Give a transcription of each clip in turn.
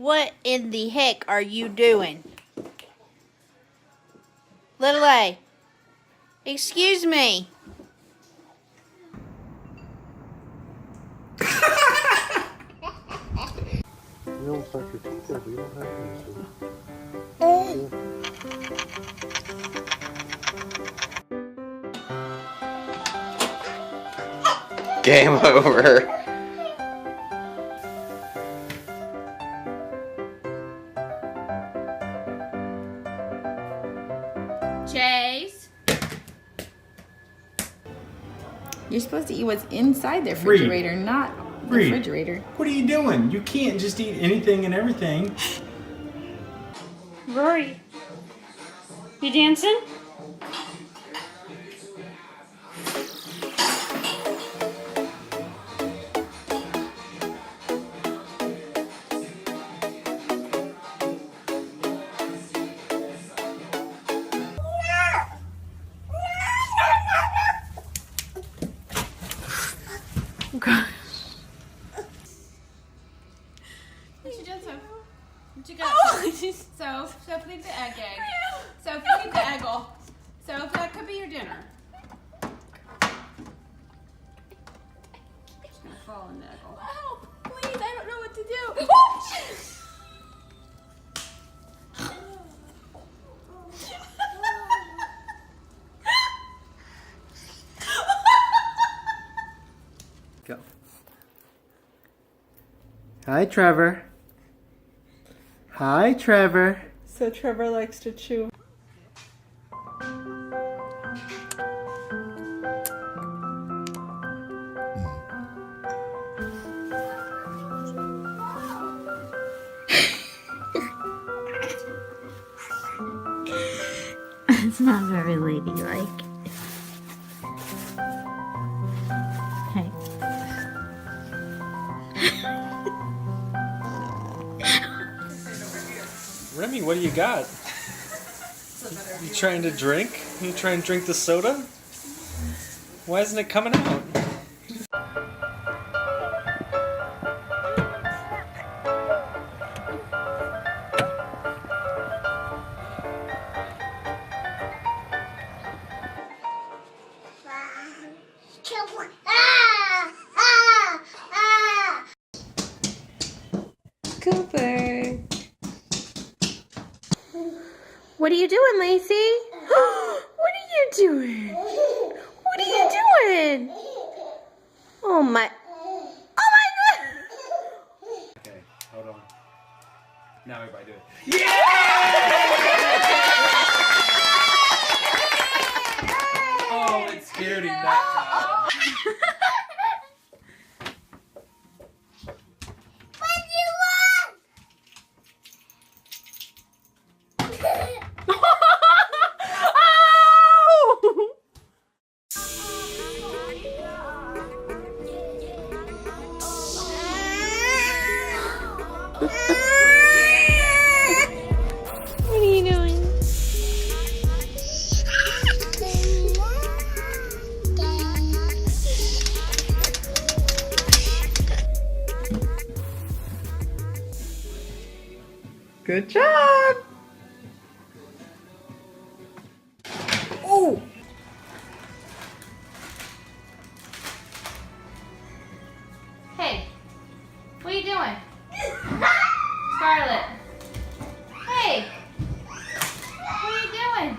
What in the heck are you doing? Little A. Excuse me. You almost like your teeth there, but you don't have to. Game over. Chase. You're supposed to eat what's inside the refrigerator, not the refrigerator. What are you doing? You can't just eat anything and everything. Rory. You dancing? What you done, Soph? What you got? Soph, leave the egg. Soph, leave the eggle. Soph, that could be your dinner. It's gonna fall in the eggle. Help! Please, I don't know what to do. Go. Hi, Trevor. Hi, Trevor. So Trevor likes to chew. It's not very ladylike. Hey. Remy, what do you got? You trying to drink? You trying to drink the soda? Why isn't it coming out? Cooper. What are you doing, Lacey? What are you doing? What are you doing? Oh my. Oh my god! Okay, hold on. Now everybody do it. Oh, it scared him that time. What are you doing? Good job! Oh! Hey, what are you doing? Scarlett. Hey, what are you doing?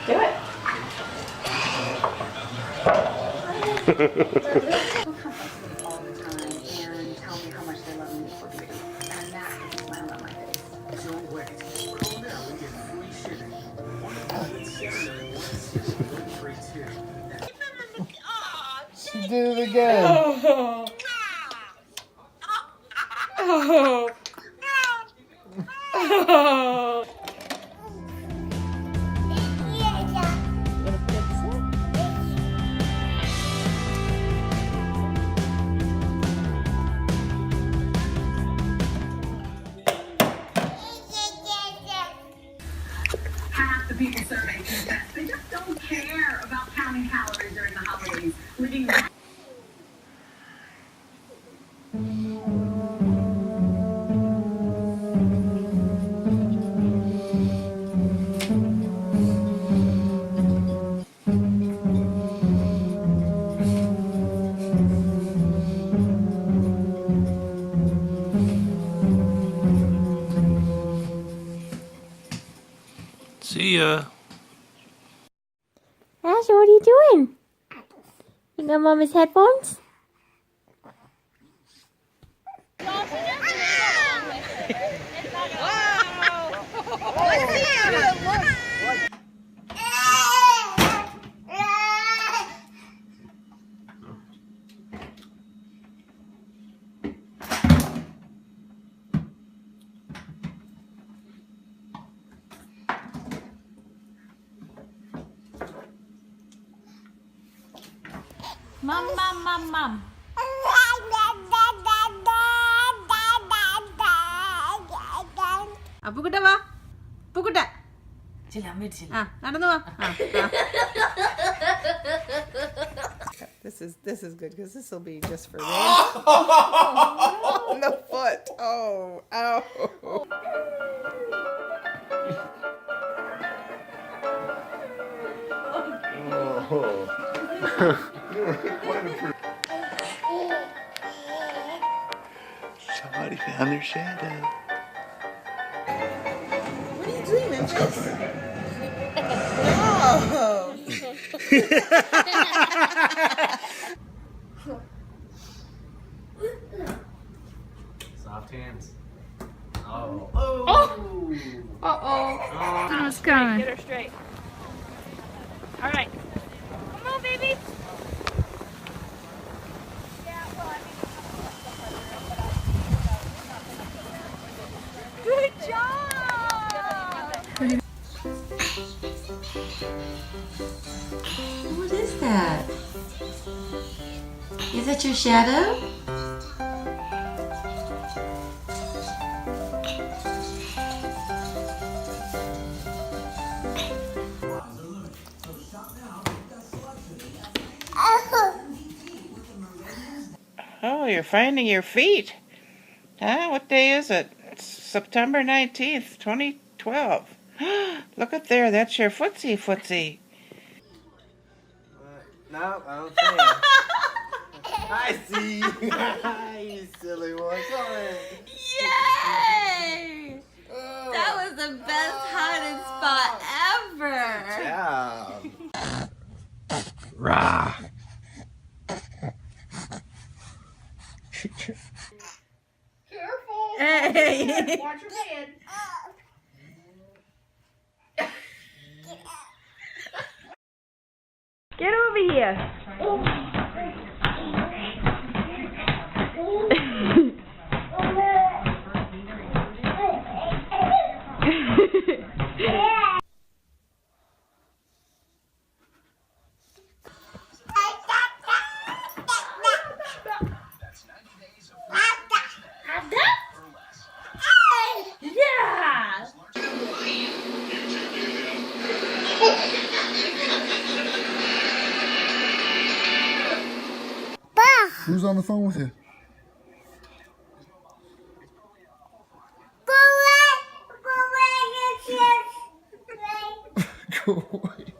Do it. all the time and tell me how much they love me for beauty. And that puts a smile on my face. No way. Call now and get free shipping. 1-877-161-332. She did it again. Oh. Oh. Oh. Half the people surveyed confess they just don't care about counting calories during the holidays, living See ya. Asher, what are you doing? You got Mama's headphones? Mom, mom, mom, mom. Pukuta va? Pukuta. Nadanu va. This is good because this will be just for me. On the foot. Oh, ow. Somebody found their shadow. What are you doing, Memphis? Soft hands. Oh. Uh-oh. It's coming. Get her straight. All right. Come on, baby. Good job. What is that? Is that your shadow? Oh, you're finding your feet. Huh? What day is it? It's September 19th, 2012. Look up there. That's your footsie. No, I don't see it. I see. You silly one. Come on. Yay! That was the best hiding spot ever. Yeah. Rah. Hey. Watch your head. Get over here. Yeah. Who's on the phone with you? Go away.